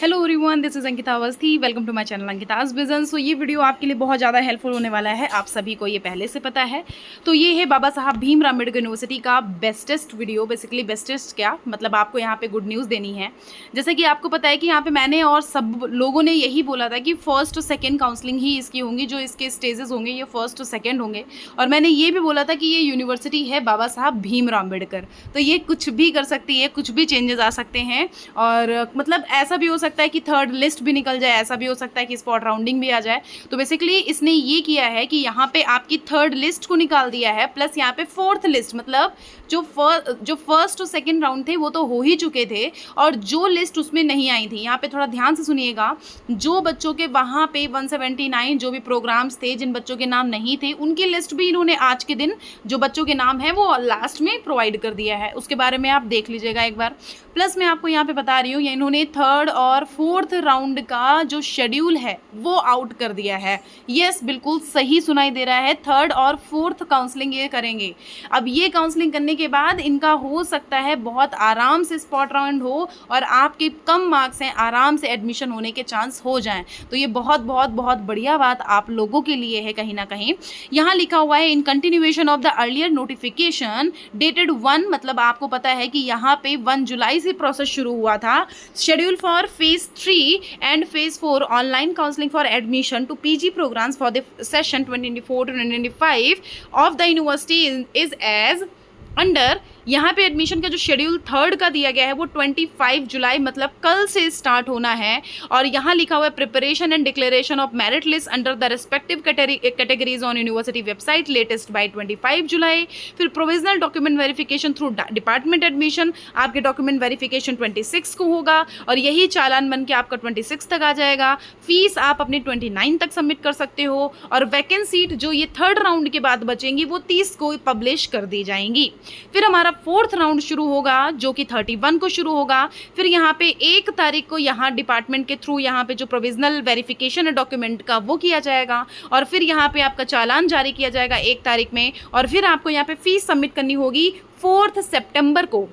Hello everyone, this is Ankita Awasthi. Welcome to my channel Ankita's vision. सो ये video आपके लिए बहुत ज़्यादा हेल्पफुल होने वाला है, आप सभी को ये पहले से पता है। तो ये है बाबा साहब भीमराव अम्बेडकर यूनिवर्सिटी का बेस्टेस्ट वीडियो। बेसिकली बेस्टेस्ट क्या मतलब, आपको यहाँ पे गुड न्यूज़ देनी है। जैसे कि आपको पता है कि यहाँ पे मैंने और सब लोगों ने यही बोला था कि फर्स्ट और सेकेंड काउंसलिंग ही इसकी होंगी, जो इसके स्टेजेस होंगे ये फर्स्ट और सेकेंड होंगे। और मैंने ये भी बोला था कि ये यूनिवर्सिटी है बाबा साहब भीमराव अम्बेडकर, तो ये कुछ भी कर सकती है, कुछ भी चेंजेस आ सकते हैं। और मतलब ऐसा भी हो सकता है कि थर्ड लिस्ट भी निकल जाए, ऐसा भी हो सकता है कि स्पॉट राउंडिंग भी आ जाए। तो बेसिकली इसने ये किया है कि यहाँ पे आपकी थर्ड लिस्ट को निकाल दिया है, प्लस यहाँ पे फोर्थ लिस्ट, मतलब जो फर्स्ट और सेकंड राउंड थे वो तो हो ही चुके थे, और जो लिस्ट उसमें नहीं आई थी, यहाँ पे थोड़ा ध्यान से सुनिएगा। जो बच्चों के वहाँ पे 179 जो भी प्रोग्राम्स थे, जिन बच्चों के नाम नहीं थे, उनकी लिस्ट भी इन्होंने आज के दिन जो बच्चों के नाम है वो लास्ट में प्रोवाइड कर दिया है। उसके बारे में आप देख लीजिएगा एक बार। प्लस मैं आपको यहाँ पे बता रही हूँ, इन्होंने थर्ड और फोर्थ राउंड का जो शेड्यूल है वो आउट कर दिया है। यस, बिल्कुल सही सुनाई दे रहा है, थर्ड और फोर्थ काउंसलिंग ये करेंगे। अब ये काउंसलिंग करने के बाद इनका हो सकता है बहुत आराम से स्पॉट राउंड हो, और आपके कम मार्क्स हैं, आराम से एडमिशन होने के चांस हो जाएं। तो ये बहुत बहुत बहुत बढ़िया बात आप लोगों के लिए है। कहीं ना कहीं यहाँ लिखा हुआ है, in continuation of the earlier notification dated 1, मतलब आपको पता है कि यहाँ पे 1 जुलाई से प्रोसेस शुरू हुआ था। Schedule for phase 3 and phase 4 online counselling for admission to PG programmes for the session 2024-2025 of the university is as under. यहाँ पे एडमिशन का जो शेड्यूल थर्ड का दिया गया है वो 25 जुलाई मतलब कल से स्टार्ट होना है। और यहाँ लिखा हुआ है, preparation and declaration of merit list under the respective categories on university website latest by 25 जुलाई। फिर provisional document verification through department admission, आपके डॉक्यूमेंट वेरिफिकेशन 26 को होगा, और यही चालान बन के आपका 26 तक आ जाएगा। फीस आप अपनी 29 तक सबमिट कर सकते हो, और वैकेंट सीट जो ये थर्ड राउंड के बाद बचेंगी वो 30 को पब्लिश कर दी जाएंगी। फिर हमारा फोर्थ राउंड शुरू होगा जो कि 31 को शुरू होगा। फिर यहाँ पे 1 तारीख को यहाँ डिपार्टमेंट के थ्रू यहाँ पे जो प्रोविजनल वेरिफिकेशन है डॉक्यूमेंट का वो किया जाएगा, और फिर यहाँ पे आपका चालान जारी किया जाएगा 1 तारीख में। और फिर आपको यहाँ पे फीस सबमिट करनी होगी 4 सितंबर को।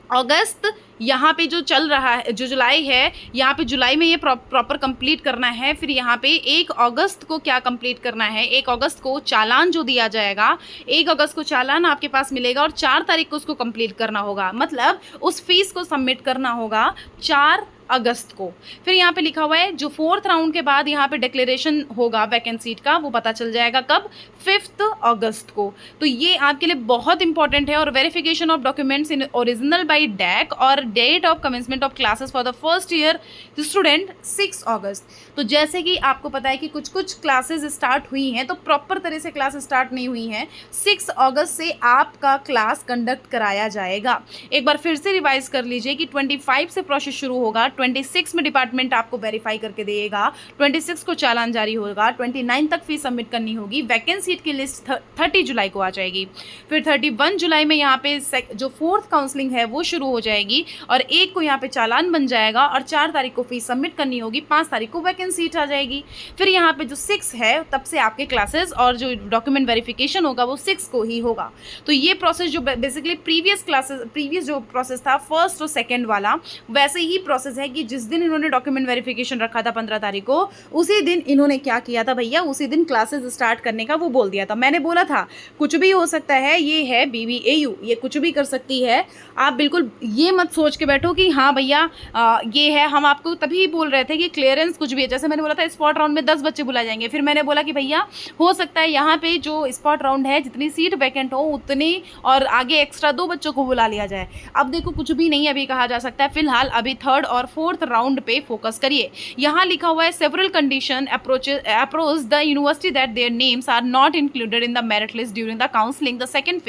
अगस्त यहाँ पे जो चल रहा है, जो जुलाई है, यहाँ पे जुलाई में ये प्रॉपर कंप्लीट करना है। फिर यहाँ पे 1 अगस्त को क्या कंप्लीट करना है, 1 अगस्त को चालान जो दिया जाएगा, 1 अगस्त को चालान आपके पास मिलेगा, और 4 तारीख को उसको कंप्लीट करना होगा, मतलब उस फीस को सबमिट करना होगा 4 अगस्त को। फिर यहाँ पे लिखा हुआ है, जो फोर्थ राउंड के बाद यहाँ पे डिक्लेरेशन होगा वैकेंट सीट का, वो पता चल जाएगा कब, 5 अगस्त को। तो ये आपके लिए बहुत इंपॉर्टेंट है। और verification of documents in original by डैक और date of commencement of classes for the first year student 6 अगस्त। तो जैसे कि आपको पता है कि कुछ कुछ क्लासेस स्टार्ट हुई हैं, तो प्रॉपर तरह से क्लास स्टार्ट नहीं हुई हैं। 6 अगस्त से आपका क्लास कंडक्ट कराया जाएगा। एक बार फिर से रिवाइज कर लीजिए कि 25 से प्रोसेस शुरू होगा, 26 में डिपार्टमेंट आपको वेरीफाई करके देगा, 26 को चालान जारी होगा, 29 तक फीस सबमिट करनी होगी। वैकेंट सीट की लिस्ट 30 जुलाई को आ जाएगी। फिर 31 जुलाई में यहाँ पे जो फोर्थ काउंसलिंग है वो शुरू हो जाएगी, और 1 को यहाँ पे चालान बन जाएगा, और 4 तारीख को फीस सबमिट करनी होगी, 5 तारीख को वैकेंट सीट आ जाएगी। फिर यहाँ पे जो 6 है तब से आपके क्लासेस और जो डॉक्यूमेंट वेरिफिकेशन होगा वो 6 को ही होगा। तो ये प्रोसेस जो बेसिकली प्रीवियस जो प्रोसेस था फर्स्ट और सेकेंड वाला, वैसे ही प्रोसेस है कि जिस दिन इन्होंने डॉक्यूमेंट वेरिफिकेशन रखा था 15 तारीख को, उसी दिन इन्होंने क्या किया था भैया, उसी दिन क्लासेस स्टार्ट करने का वो बोल दिया था। मैंने बोला था कुछ भी हो सकता है, ये है BBAU, ये कुछ भी कर सकती है। आप बिल्कुल ये मत सोच के बैठो कि हाँ भैया ये है। हम आपको तभी बोल रहे थे कि क्लियरेंस कुछ भी है। जैसे मैंने बोला था स्पॉट राउंड में 10 बच्चे बुलाए जाएंगे, फिर मैंने बोला कि भैया हो सकता है यहाँ पे जो स्पॉट राउंड है जितनी सीट वैकेंट हो उतनी, और आगे एक्स्ट्रा 2 बच्चों को बुला लिया जाए। अब देखो कुछ भी नहीं अभी कहा जा सकता है, फिलहाल अभी थर्ड और फोर्थ राउंड पे फोकस करिए। यहाँ लिखा हुआ है, several condition approach the university that their names are not included in the merit list during the counselling the second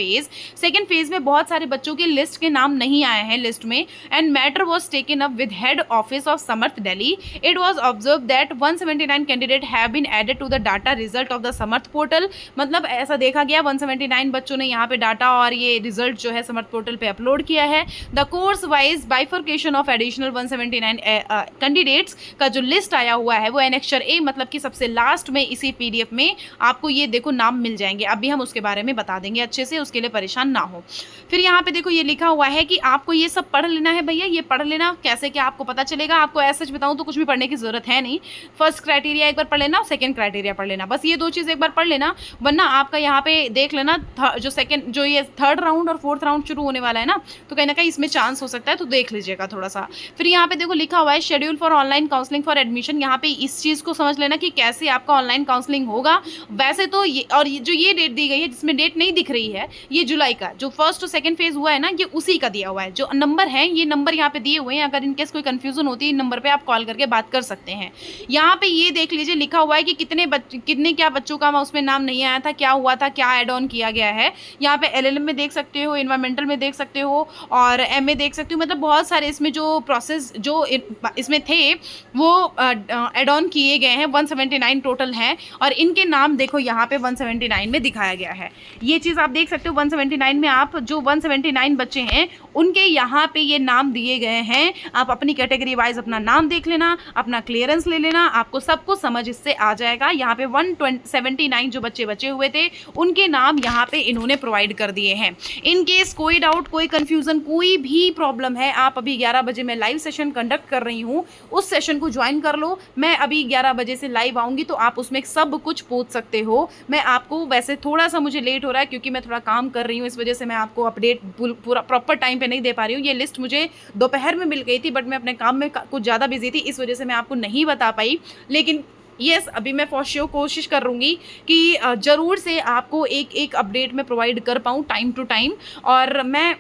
phase में बहुत सारे बच्चों के लिस्ट के नाम नहीं आए हैं लिस्ट में, and matter was taken up with head office of Samarth Delhi. It was observe that 179 candidate have been added to the data result of the Samarth portal. मतलब ऐसा देखा गया 179 बच्चों ने यहाँ पे डाटा और ये रिजल्ट जो है समर्थ पोर्टल पे अपलोड किया है। The course wise bifurcation of additional 179 179 candidates का जो लिस्ट आया हुआ है वो एनेक्चर ए मतलब कि सबसे लास्ट में इसी PDF में आपको ये देखो नाम मिल जाएंगे। अभी हम उसके बारे में बता देंगे अच्छे से, उसके लिए परेशान ना हो। फिर यहाँ पे देखो ये लिखा हुआ है कि आपको ये सब पढ़ लेना है भैया, ये पढ़ लेना। कैसे क्या आपको पता चलेगा? आपको ऐसा सच बताऊँ तो कुछ भी पढ़ने की जरूरत है नहीं। फर्स्ट क्राइटेरिया एक बार पढ़ लेना, सेकंड क्राइटेरिया पढ़ लेना, बस ये दो चीज़ एक बार पढ़ लेना। वरना आपका यहाँ पे देख लेना जो ये थर्ड राउंड और फोर्थ राउंड शुरू होने वाला है ना, तो कहीं ना कहीं इसमें चांस हो सकता है, तो देख लीजिएगा थोड़ा सा। फिर यहाँ पे देखो लिखा हुआ है schedule for online counselling for admission. यहाँ पे इस चीज़ को समझ लेना कि कैसे आपका ऑनलाइन काउंसलिंग होगा। वैसे तो जो ये डेट दी गई है जिसमें डेट नहीं दिख रही है, ये जुलाई का जो फर्स्ट और सेकंड फेज हुआ है ना, ये उसी का दिया हुआ है। जो नंबर है ये नंबर यहाँ पे दिए हुए हैं, अगर इनकेस कोई कंफ्यूजन होती है इन नंबर पे आप कॉल करके बात कर सकते हैं। यहाँ पे ये देख लीजिए लिखा हुआ है कि कितने क्या बच्चों का उसमें नाम नहीं आया था, क्या हुआ था, क्या एड ऑन किया गया है। यहाँ पे LLM में देख सकते हो, इन्वायरमेंटल में देख सकते हो और MA देख सकते हो। मतलब बहुत सारे इसमें जो प्रोसेस जो इसमें थे वो एड ऑन किए गए हैं। 179 टोटल हैं और इनके नाम देखो यहाँ पे 179 में दिखाया गया है। ये चीज़ आप देख सकते हो 179 में आप जो 179 बच्चे हैं उनके यहाँ पे ये नाम दिए गए हैं। आप अपनी कैटेगरी वाइज अपना नाम देख लेना, अपना क्लियरेंस ले लेना, आपको सब कुछ समझ इससे आ जाएगा। यहाँ पे 179 जो बच्चे बचे हुए थे उनके नाम यहाँ पे इन्होंने प्रोवाइड कर दिए हैं। इन केस कोई डाउट, कोई कंफ्यूजन, कोई भी प्रॉब्लम है, आप अभी 11 बजे मैं लाइव सेशन कंडक्ट कर रही हूँ, उस सेशन को ज्वाइन कर लो। मैं अभी 11 बजे से लाइव आऊँगी तो आप उसमें सब कुछ पूछ सकते हो। मैं आपको वैसे थोड़ा सा मुझे लेट हो रहा है क्योंकि मैं थोड़ा काम कर रही हूँ, इस वजह से मैं आपको अपडेट पूरा प्रॉपर टाइम पे नहीं दे पा रही हूँ। ये लिस्ट मुझे दोपहर में मिल गई थी बट मैं अपने काम में कुछ ज़्यादा बिजी थी, इस वजह से मैं आपको नहीं बता पाई। लेकिन यस अभी मैं फॉर श्योर कोशिश कर लूँगी कि ज़रूर से आपको एक अपडेट मैं प्रोवाइड कर पाऊँ टाइम टू टाइम। और मैं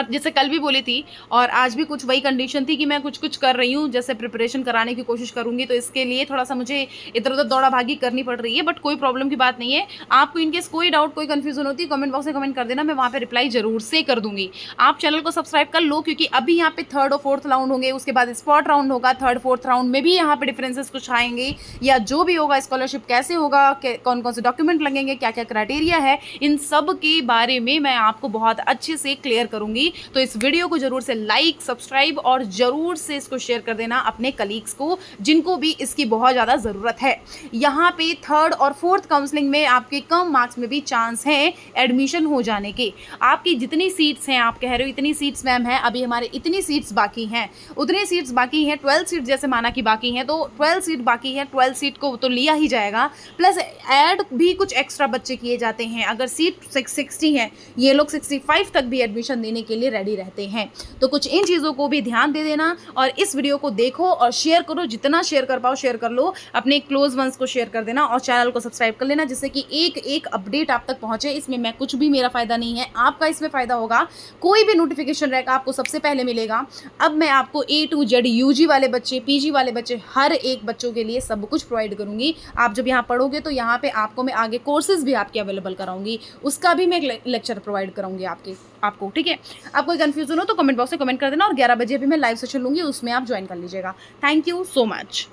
जैसे कल भी बोली थी और आज भी कुछ वही कंडीशन थी कि मैं कुछ कर रही हूँ, जैसे प्रिपरेशन कराने की कोशिश करूँगी, तो इसके लिए थोड़ा सा मुझे इधर उधर दौड़ा भागी करनी पड़ रही है। बट कोई प्रॉब्लम की बात नहीं है। आपको इनकेस कोई डाउट, कोई कन्फ्यूजन होती है कमेंट बॉक्स में कमेंट कर देना, मैं वहाँ पे रिप्लाई जरूर से कर दूँगी। आप चैनल को सब्सक्राइब कर लो क्योंकि अभी यहाँ पे थर्ड और फोर्थ राउंड होंगे, उसके बाद स्पॉट राउंड होगा। थर्ड फोर्थ राउंड में भी यहाँ पे डिफरेंसेस कुछ आएंगे या जो भी होगा, स्कॉलरशिप कैसे होगा, कौन कौन से डॉक्यूमेंट लगेंगे, क्या क्या क्राइटेरिया है, इन सब के बारे में मैं आपको बहुत अच्छे से क्लियर करूँगी। तो इस वीडियो को जरूर से लाइक, सब्सक्राइब और जरूर से इसको शेयर कर देना अपने कलीग्स को जिनको भी इसकी बहुत ज़्यादा ज़रूरत है। यहाँ पे थर्ड और फोर्थ काउंसलिंग में आपके कम मार्क्स में भी चांस हैं एडमिशन हो जाने के। आपकी जितनी सीट्स हैं, आप कह रहे हो इतनी सीट्स मैम हैं, अभी हमारे इतनी सीट्स बाकी हैं, उतनी सीट्स बाकी हैं। 12 सीट जैसे माना कि बाकी हैं, तो 12 सीट बाकी है, 12 सीट को तो लिया ही जाएगा, प्लस ऐड भी कुछ एक्स्ट्रा बच्चे किए जाते हैं। अगर सीट 60 है, ये लोग 65 तक भी एडमिशन देने के लिए रेडी रहते हैं। तो कुछ इन चीज़ों को भी ध्यान दे देना और इस वीडियो को देखो और शेयर करो, जितना शेयर कर पाओ शेयर कर लो, अपने क्लोज वंस को शेयर कर देना और चैनल को सब्सक्राइब कर लेना जिससे कि एक अपडेट आप तक पहुंचे। इसमें मैं कुछ भी, मेरा फ़ायदा नहीं है, आपका इसमें फ़ायदा होगा। कोई भी नोटिफिकेशन रहेगा आपको सबसे पहले मिलेगा। अब मैं आपको A to Z UG वाले बच्चे, PG वाले बच्चे, हर एक बच्चों के लिए सब कुछ प्रोवाइड करूँगी। आप जब यहाँ पढ़ोगे तो यहाँ पे आपको मैं आगे कोर्सेज भी आपके अवेलेबल कराऊंगी, उसका भी मैं लेक्चर प्रोवाइड कराऊंगी आपको, ठीक है। आप कोई कंफ्यूजन हो तो कमेंट बॉक्स में कमेंट कर देना और 11 बजे भी मैं लाइव सेशन लूँगी, उसमें आप ज्वाइन कर लीजिएगा। Thank you so much.